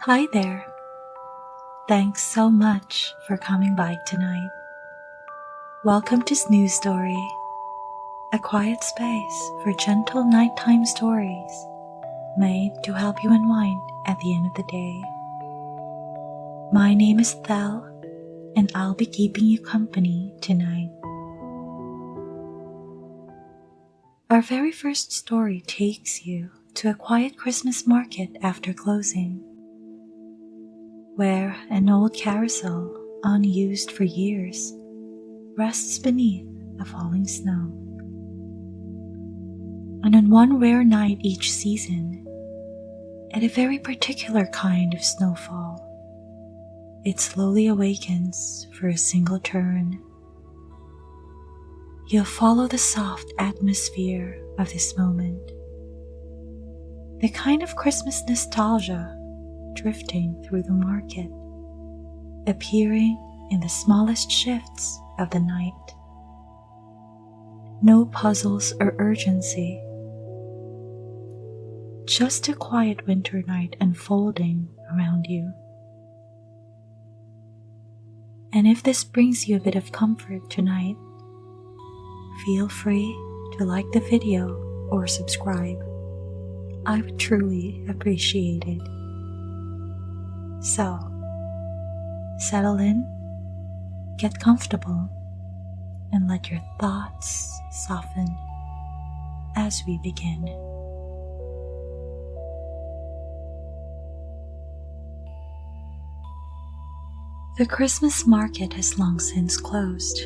Hi there. Thanks so much for coming by tonight. Welcome to Snooztory, a quiet space for gentle nighttime stories made to help you unwind at the end of the day. My name is Thel, and I'll be keeping you company tonight. Our very first story takes you to a quiet Christmas market after closing, where an old carousel, unused for years, rests beneath the falling snow. And on one rare night each season, at a very particular kind of snowfall, it slowly awakens for a single turn. You'll follow the soft atmosphere of this moment, the kind of Christmas nostalgia drifting through the market, appearing in the smallest shifts of the night. No puzzles or urgency, just a quiet winter night unfolding around you. And if this brings you a bit of comfort tonight, feel free to like the video or subscribe. I would truly appreciate it. So, settle in, get comfortable, and let your thoughts soften as we begin. The Christmas market has long since closed.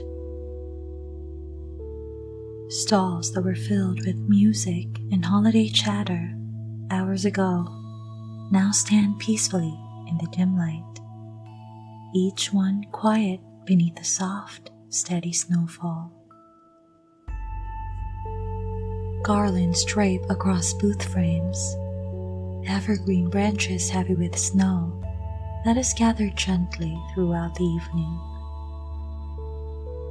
Stalls that were filled with music and holiday chatter hours ago now stand peacefully in the dim light, each one quiet beneath the soft, steady snowfall. Garlands drape across booth frames, evergreen branches heavy with snow that is gathered gently throughout the evening.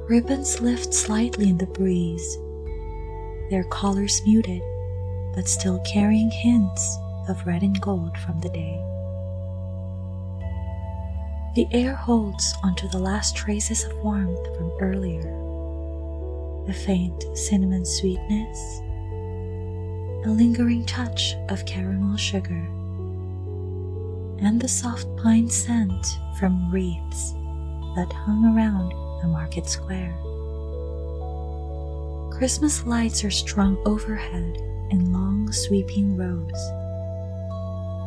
Ribbons lift slightly in the breeze, their colors muted but still carrying hints of red and gold from the day. The air holds onto the last traces of warmth from earlier, a faint cinnamon sweetness, a lingering touch of caramel sugar, and the soft pine scent from wreaths that hung around the market square. Christmas lights are strung overhead in long sweeping rows.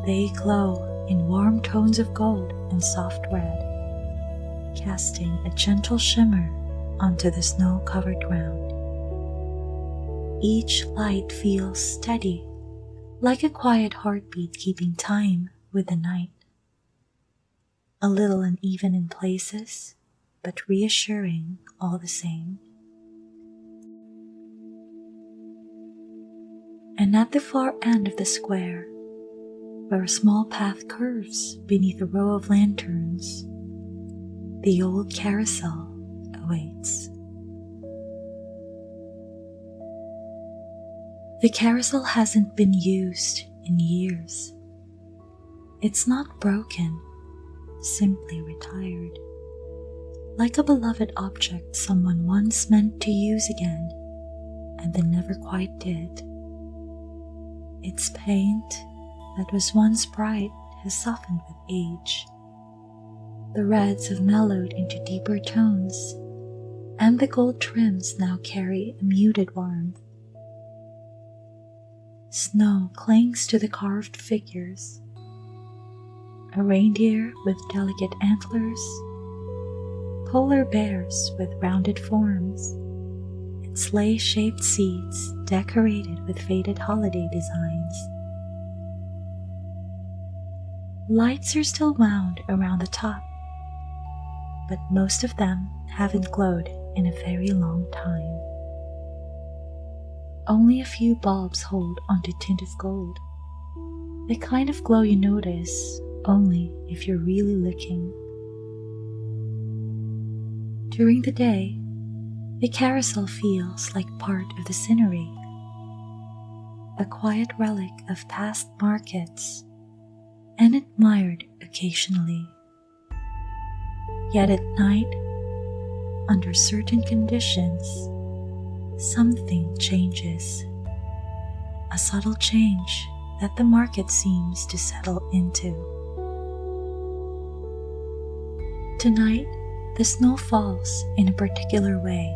They glow in warm tones of gold and soft red, casting a gentle shimmer onto the snow-covered ground. Each light feels steady, like a quiet heartbeat keeping time with the night. A little uneven in places, but reassuring all the same. And at the far end of the square, where a small path curves beneath a row of lanterns, the old carousel awaits. The carousel hasn't been used in years. It's not broken, simply retired, like a beloved object someone once meant to use again and then never quite did. Its paint that was once bright has softened with age. The reds have mellowed into deeper tones, and the gold trims now carry a muted warmth. Snow clings to the carved figures. A reindeer with delicate antlers, polar bears with rounded forms, and sleigh-shaped seats decorated with faded holiday designs. Lights are still wound around the top, but most of them haven't glowed in a very long time. Only a few bulbs hold onto tinted gold, the kind of glow you notice only if you're really looking. During the day, the carousel feels like part of the scenery, a quiet relic of past markets and admired occasionally. Yet at night, under certain conditions, something changes. A subtle change that the market seems to settle into. Tonight, the snow falls in a particular way,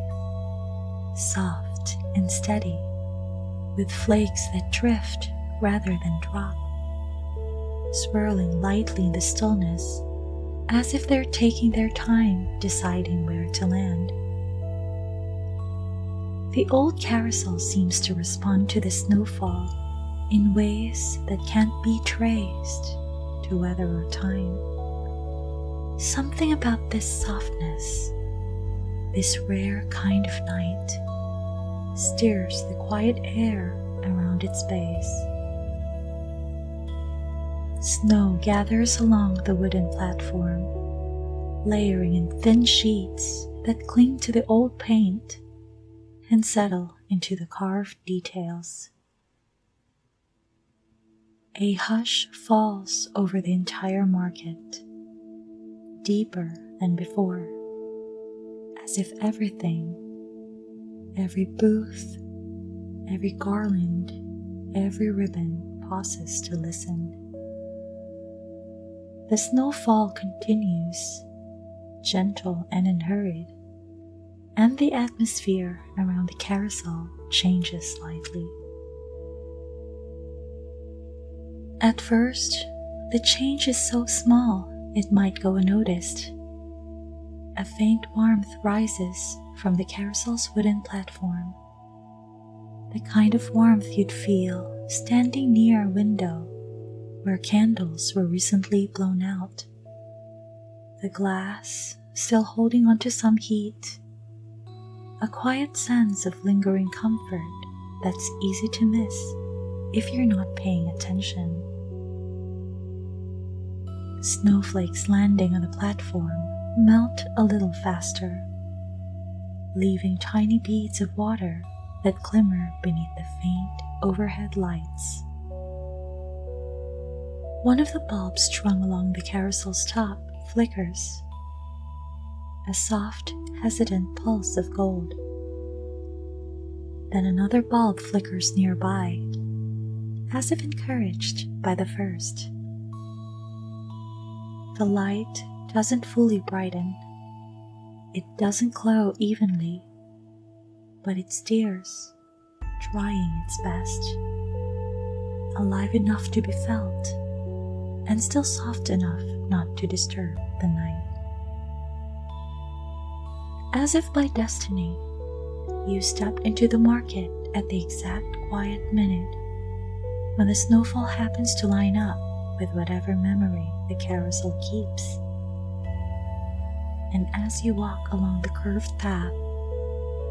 soft and steady, with flakes that drift rather than drop, swirling lightly in the stillness as if they're taking their time deciding where to land. The old carousel seems to respond to the snowfall in ways that can't be traced to weather or time. Something about this softness, this rare kind of night, stirs the quiet air around its base. Snow gathers along the wooden platform, layering in thin sheets that cling to the old paint and settle into the carved details. A hush falls over the entire market, deeper than before, as if everything, every booth, every garland, every ribbon pauses to listen. The snowfall continues, gentle and unhurried, and the atmosphere around the carousel changes slightly. At first, the change is so small it might go unnoticed. A faint warmth rises from the carousel's wooden platform, the kind of warmth you'd feel standing near a window where candles were recently blown out. The glass still holding onto some heat, a quiet sense of lingering comfort that's easy to miss if you're not paying attention. Snowflakes landing on the platform melt a little faster, leaving tiny beads of water that glimmer beneath the faint overhead lights. One of the bulbs strung along the carousel's top flickers, a soft, hesitant pulse of gold. Then another bulb flickers nearby, as if encouraged by the first. The light doesn't fully brighten. It doesn't glow evenly, but it steers, trying its best, alive enough to be felt, and still soft enough not to disturb the night. As if by destiny, you step into the market at the exact quiet minute when the snowfall happens to line up with whatever memory the carousel keeps. And as you walk along the curved path,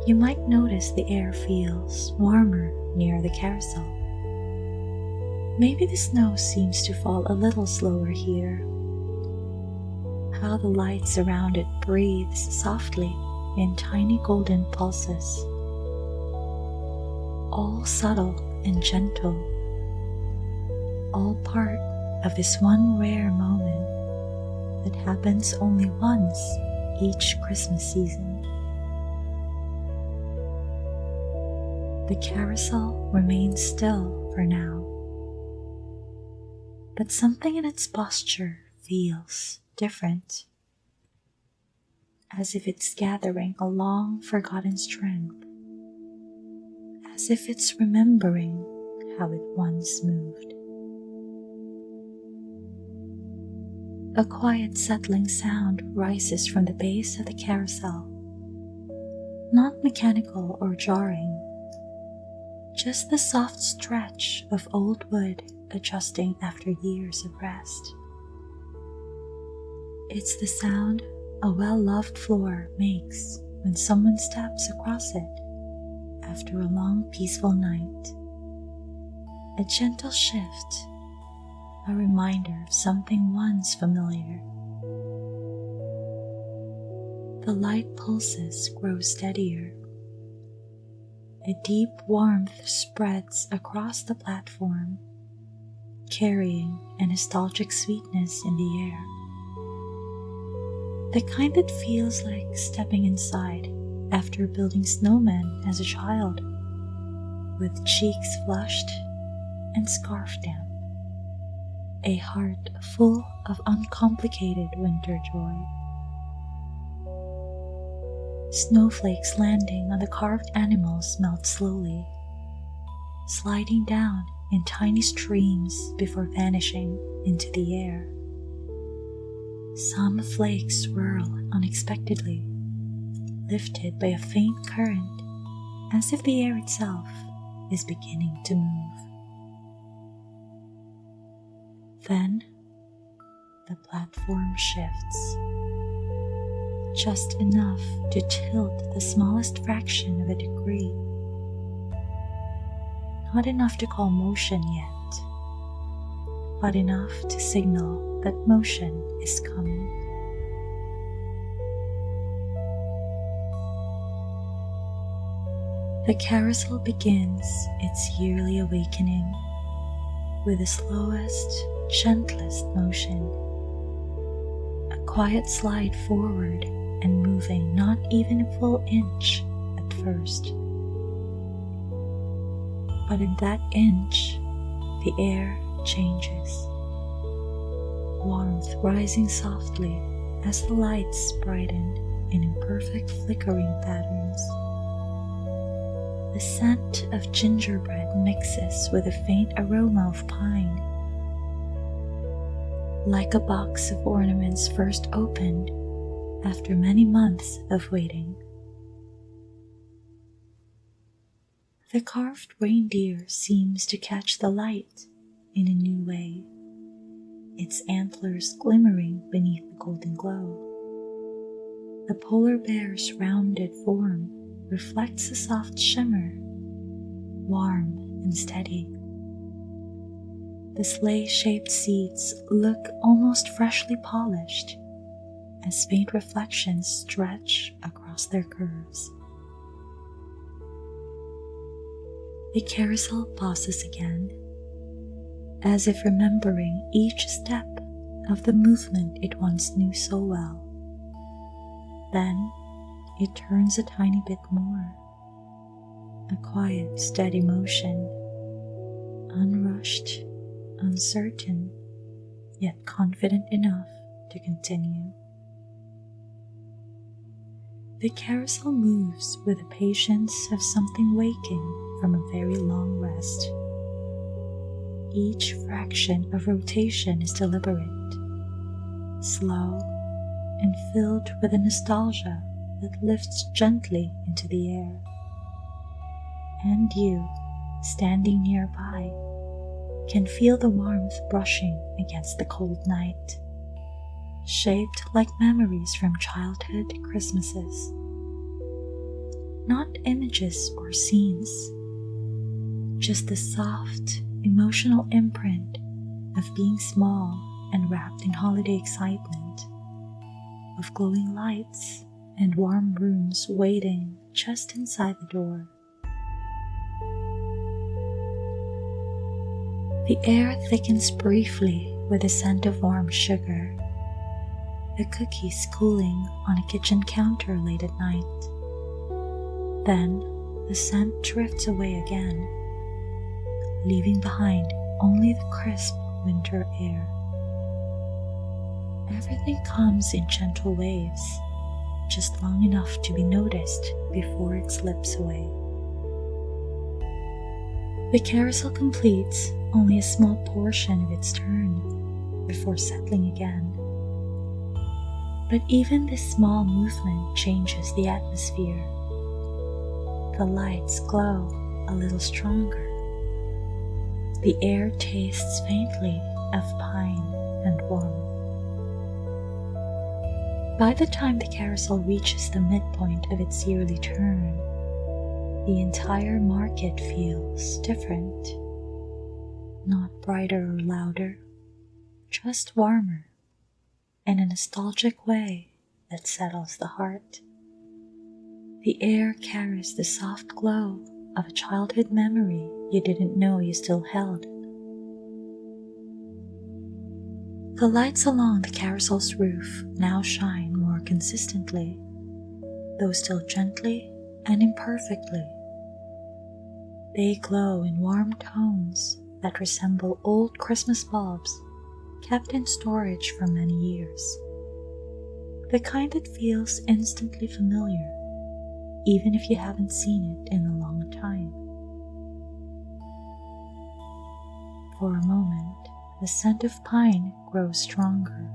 you might notice the air feels warmer near the carousel. Maybe the snow seems to fall a little slower here. How the lights around it breathes softly in tiny golden pulses, all subtle and gentle, all part of this one rare moment that happens only once each Christmas season. The carousel remains still for now, but something in its posture feels different, as if it's gathering a long forgotten strength, as if it's remembering how it once moved. A quiet settling sound rises from the base of the carousel, not mechanical or jarring, just the soft stretch of old wood adjusting after years of rest. It's the sound a well-loved floor makes when someone steps across it after a long, peaceful night. A gentle shift, a reminder of something once familiar. The light pulses grow steadier. A deep warmth spreads across the platform, carrying a nostalgic sweetness in the air. The kind that feels like stepping inside after building snowmen as a child, with cheeks flushed and scarf damp, a heart full of uncomplicated winter joy. Snowflakes landing on the carved animals melt slowly, sliding down in tiny streams before vanishing into the air. Some flakes swirl unexpectedly, lifted by a faint current, as if the air itself is beginning to move. Then, the platform shifts, just enough to tilt the smallest fraction of a degree. Not enough to call motion yet, but enough to signal that motion is coming. The carousel begins its yearly awakening with the slowest, gentlest motion, a quiet slide forward and moving not even a full inch at first. But in that inch, the air changes, warmth rising softly as the lights brighten in imperfect flickering patterns. The scent of gingerbread mixes with a faint aroma of pine, like a box of ornaments first opened after many months of waiting. The carved reindeer seems to catch the light in a new way, its antlers glimmering beneath the golden glow. The polar bear's rounded form reflects a soft shimmer, warm and steady. The sleigh-shaped seats look almost freshly polished as faint reflections stretch across their curves. The carousel pauses again, as if remembering each step of the movement it once knew so well. Then it turns a tiny bit more, a quiet, steady motion, unrushed, uncertain, yet confident enough to continue. The carousel moves with the patience of something waking from a very long rest. Each fraction of rotation is deliberate, slow, and filled with a nostalgia that lifts gently into the air. And you, standing nearby, can feel the warmth brushing against the cold night, shaped like memories from childhood Christmases. Not images or scenes, just the soft, emotional imprint of being small and wrapped in holiday excitement, of glowing lights and warm rooms waiting just inside the door. The air thickens briefly with the scent of warm sugar, the cookies cooling on a kitchen counter late at night. Then the scent drifts away again, leaving behind only the crisp winter air. Everything comes in gentle waves, just long enough to be noticed before it slips away. The carousel completes only a small portion of its turn before settling again. But even this small movement changes the atmosphere. The lights glow a little stronger. The air tastes faintly of pine and warmth. By the time the carousel reaches the midpoint of its yearly turn, the entire market feels different. Not brighter or louder, just warmer, in a nostalgic way that settles the heart. The air carries the soft glow of a childhood memory you didn't know you still held. The lights along the carousel's roof now shine more consistently, though still gently and imperfectly. They glow in warm tones that resemble old Christmas bulbs kept in storage for many years. The kind that feels instantly familiar, even if you haven't seen it in a long time. For a moment, the scent of pine grows stronger,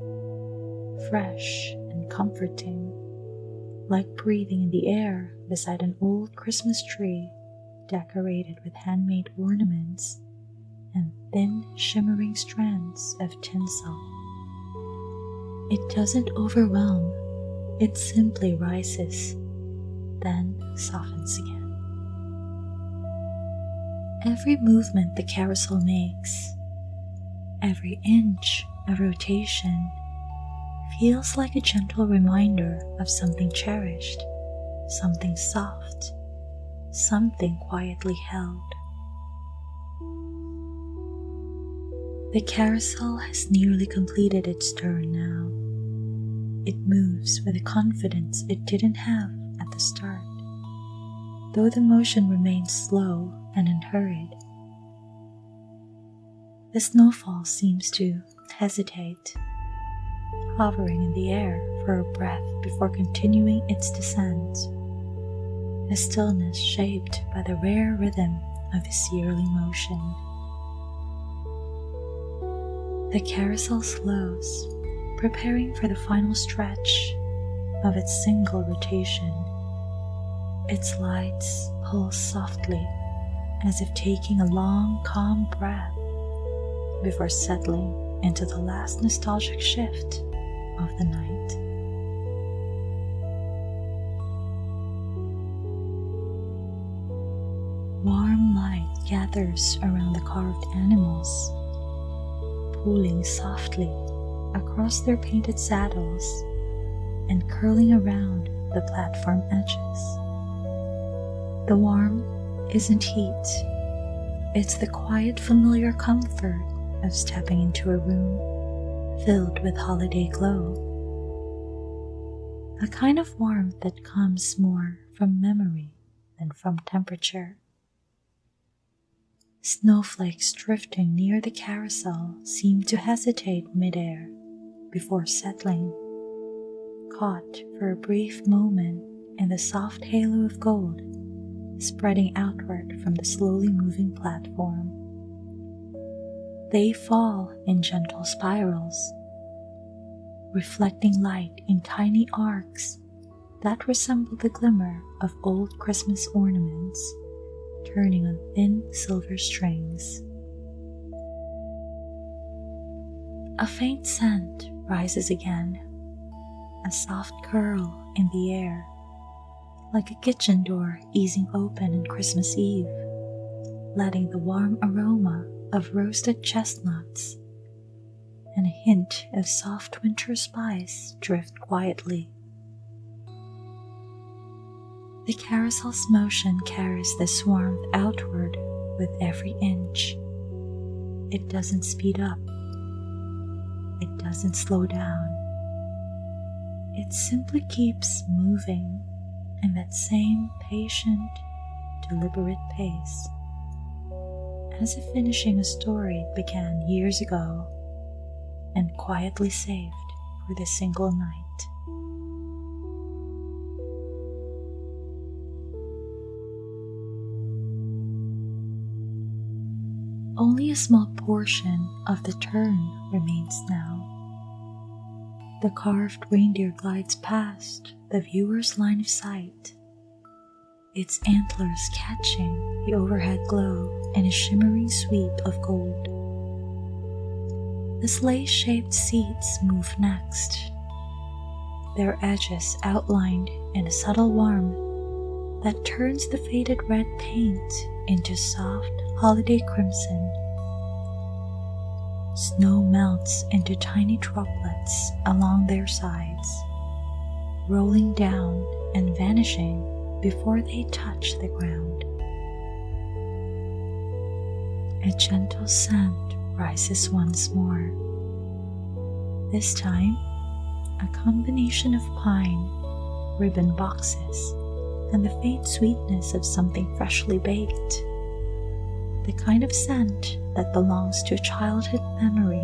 fresh and comforting, like breathing in the air beside an old Christmas tree decorated with handmade ornaments and thin, shimmering strands of tinsel. It doesn't overwhelm, it simply rises, then softens again. Every movement the carousel makes, every inch of rotation, feels like a gentle reminder of something cherished, something soft, something quietly held. The carousel has nearly completed its turn now. It moves with a confidence it didn't have at the start, though the motion remains slow and unhurried. The snowfall seems to hesitate, hovering in the air for a breath before continuing its descent, a stillness shaped by the rare rhythm of its yearly motion. The carousel slows, preparing for the final stretch of its single rotation. Its lights pulse softly, as if taking a long, calm breath before settling into the last nostalgic shift of the night. Warm light gathers around the carved animals, pooling softly across their painted saddles and curling around the platform edges. The warmth isn't heat, it's the quiet, familiar comfort of stepping into a room filled with holiday glow. A kind of warmth that comes more from memory than from temperature. Snowflakes drifting near the carousel seem to hesitate midair before settling, caught for a brief moment in the soft halo of gold spreading outward from the slowly moving platform. They fall in gentle spirals, reflecting light in tiny arcs that resemble the glimmer of old Christmas ornaments turning on thin silver strings. A faint scent rises again, a soft curl in the air, like a kitchen door easing open on Christmas Eve, letting the warm aroma of roasted chestnuts and a hint of soft winter spice drift quietly. The carousel's motion carries this warmth outward with every inch. It doesn't speed up. It doesn't slow down. It simply keeps moving in that same patient, deliberate pace, as if finishing a story it began years ago and quietly saved for this single night. Only a small portion of the turn remains now. The carved reindeer glides past the viewer's line of sight, its antlers catching the overhead glow in a shimmering sweep of gold. The sleigh-shaped seats move next, their edges outlined in a subtle warmth that turns the faded red paint into soft holiday crimson. Snow melts into tiny droplets along their sides, rolling down and vanishing before they touch the ground. A gentle scent rises once more, This time, a combination of pine, ribbon boxes, and the faint sweetness of something freshly baked. The kind of scent that belongs to a childhood memory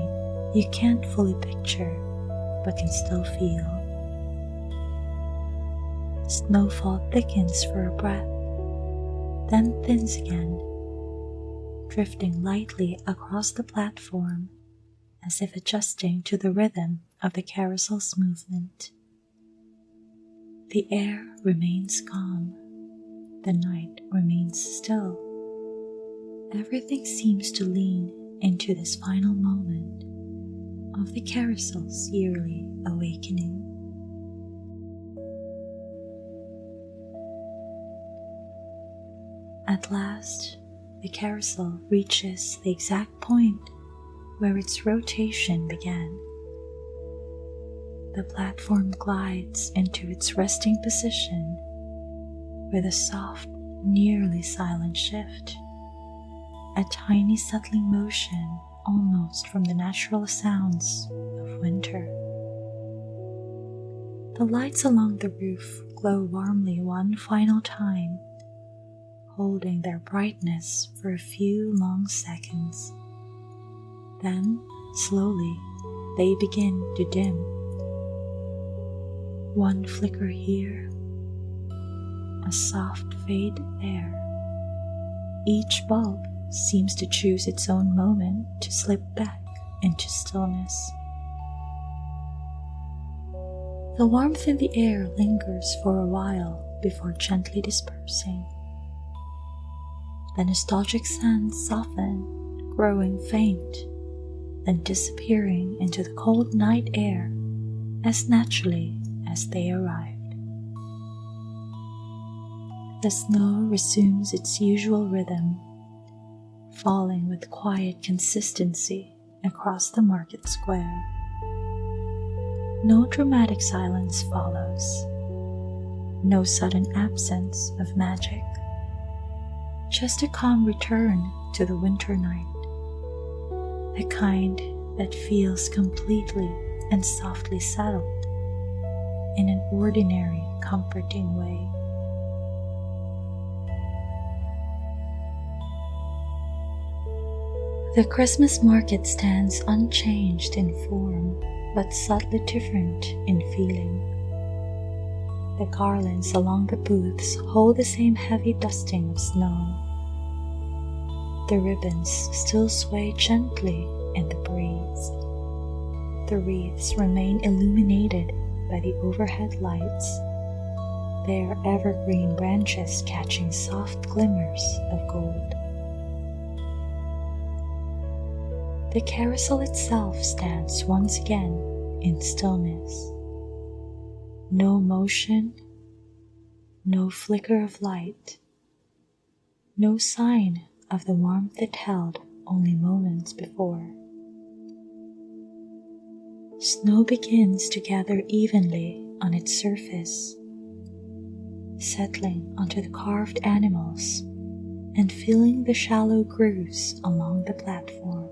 you can't fully picture, but can still feel. Snowfall thickens for a breath, then thins again, drifting lightly across the platform as if adjusting to the rhythm of the carousel's movement. The air remains calm, the night remains still. Everything seems to lean into this final moment of the carousel's yearly awakening. At last, the carousel reaches the exact point where its rotation began. The platform glides into its resting position with a soft, nearly silent shift, a tiny settling motion almost from the natural sounds of winter. The lights along the roof glow warmly one final time, holding their brightness for a few long seconds. Then, slowly, they begin to dim. One flicker here, a soft fade there. Each bulb seems to choose its own moment to slip back into stillness. The warmth in the air lingers for a while before gently dispersing. The nostalgic scents soften, growing faint, then disappearing into the cold night air as naturally as they arrived. The snow resumes its usual rhythm, falling with quiet consistency across the market square. No dramatic silence follows, no sudden absence of magic, just a calm return to the winter night, the kind that feels completely and softly settled in an ordinary, comforting way. The Christmas market stands unchanged in form, but subtly different in feeling. The garlands along the booths hold the same heavy dusting of snow. The ribbons still sway gently in the breeze. The wreaths remain illuminated by the overhead lights, their evergreen branches catching soft glimmers of gold. The carousel itself stands once again in stillness. No motion, no flicker of light, no sign of the warmth it held only moments before. Snow begins to gather evenly on its surface, settling onto the carved animals and filling the shallow grooves along the platform.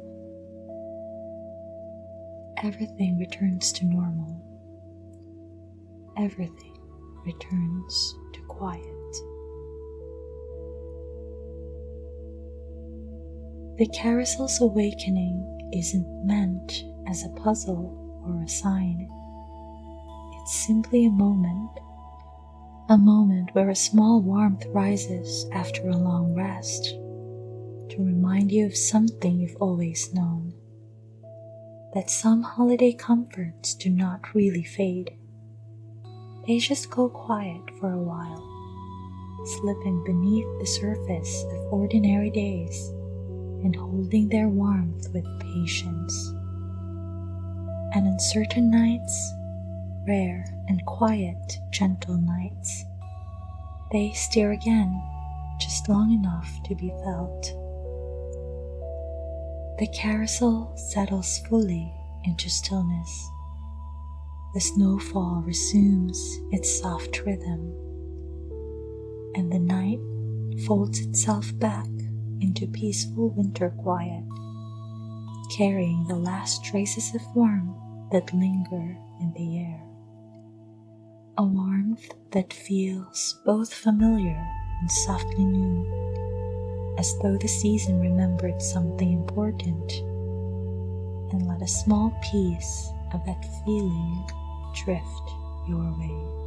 Everything returns to normal. Everything returns to quiet. The carousel's awakening isn't meant as a puzzle or a sign. It's simply a moment where a small warmth rises after a long rest to remind you of something you've always known, that some holiday comforts do not really fade. They just go quiet for a while, slipping beneath the surface of ordinary days and holding their warmth with patience. And on certain nights, rare and quiet, gentle nights, they stir again, just long enough to be felt. The carousel settles fully into stillness. The snowfall resumes its soft rhythm, and the night folds itself back into peaceful winter quiet, carrying the last traces of warmth that linger in the air. A warmth that feels both familiar and softly new, as though the season remembered something important and let a small piece of that feeling drift your way.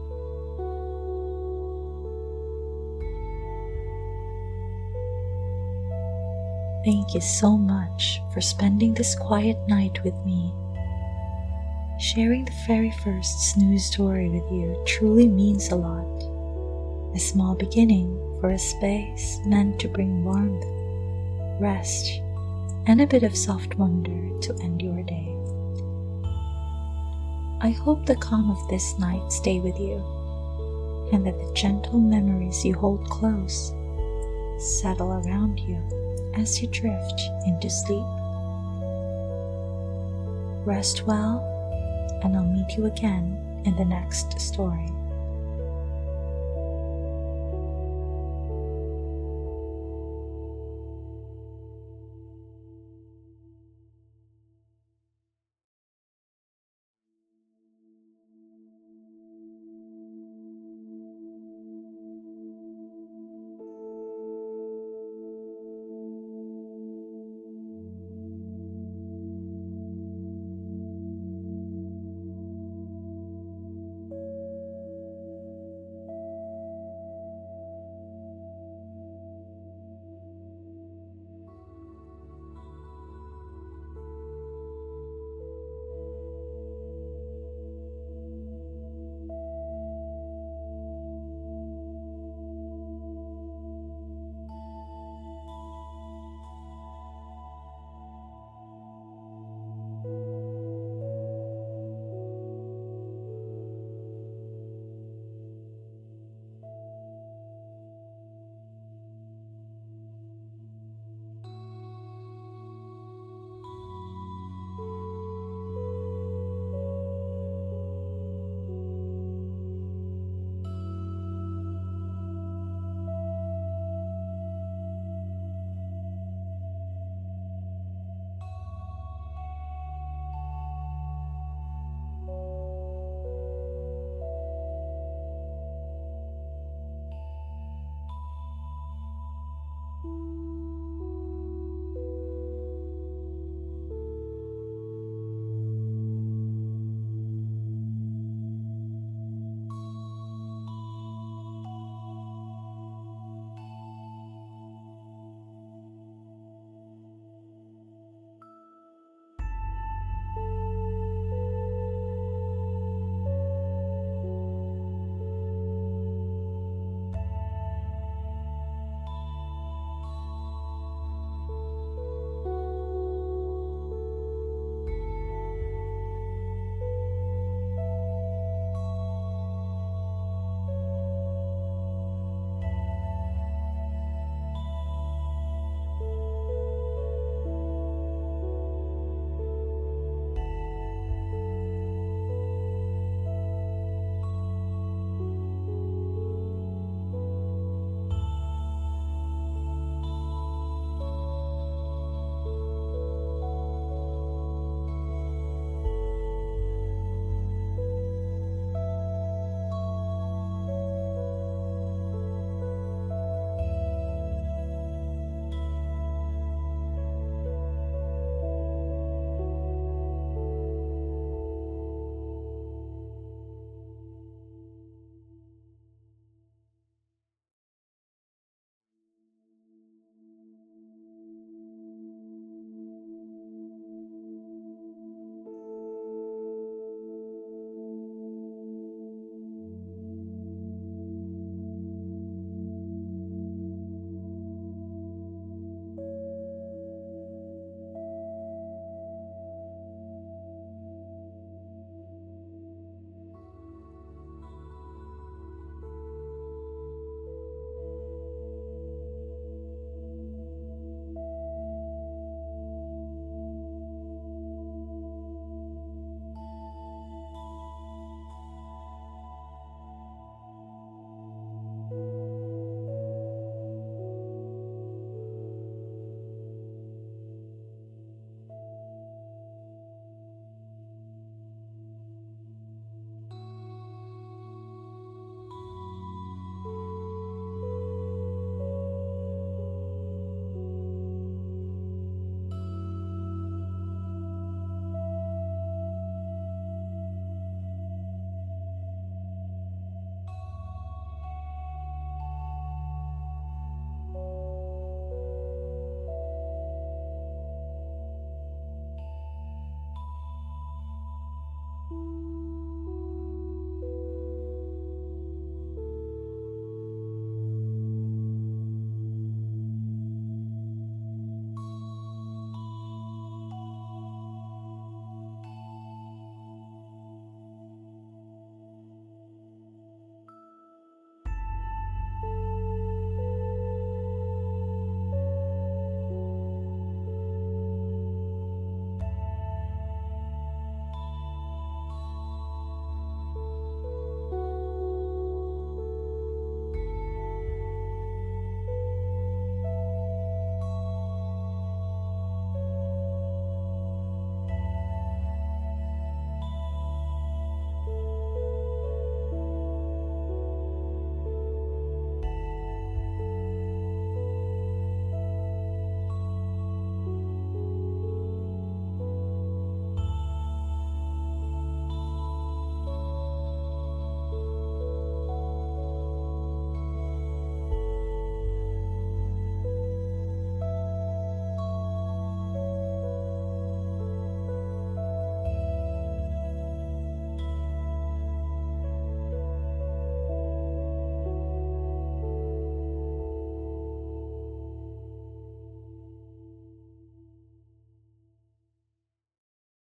Thank you so much for spending this quiet night with me. Sharing the very first Snooztory with you truly means a lot. A small beginning for a space meant to bring warmth, rest, and a bit of soft wonder to end your day. I hope the calm of this night stay with you, and that the gentle memories you hold close settle around you as you drift into sleep. Rest well, and I'll meet you again in the next story.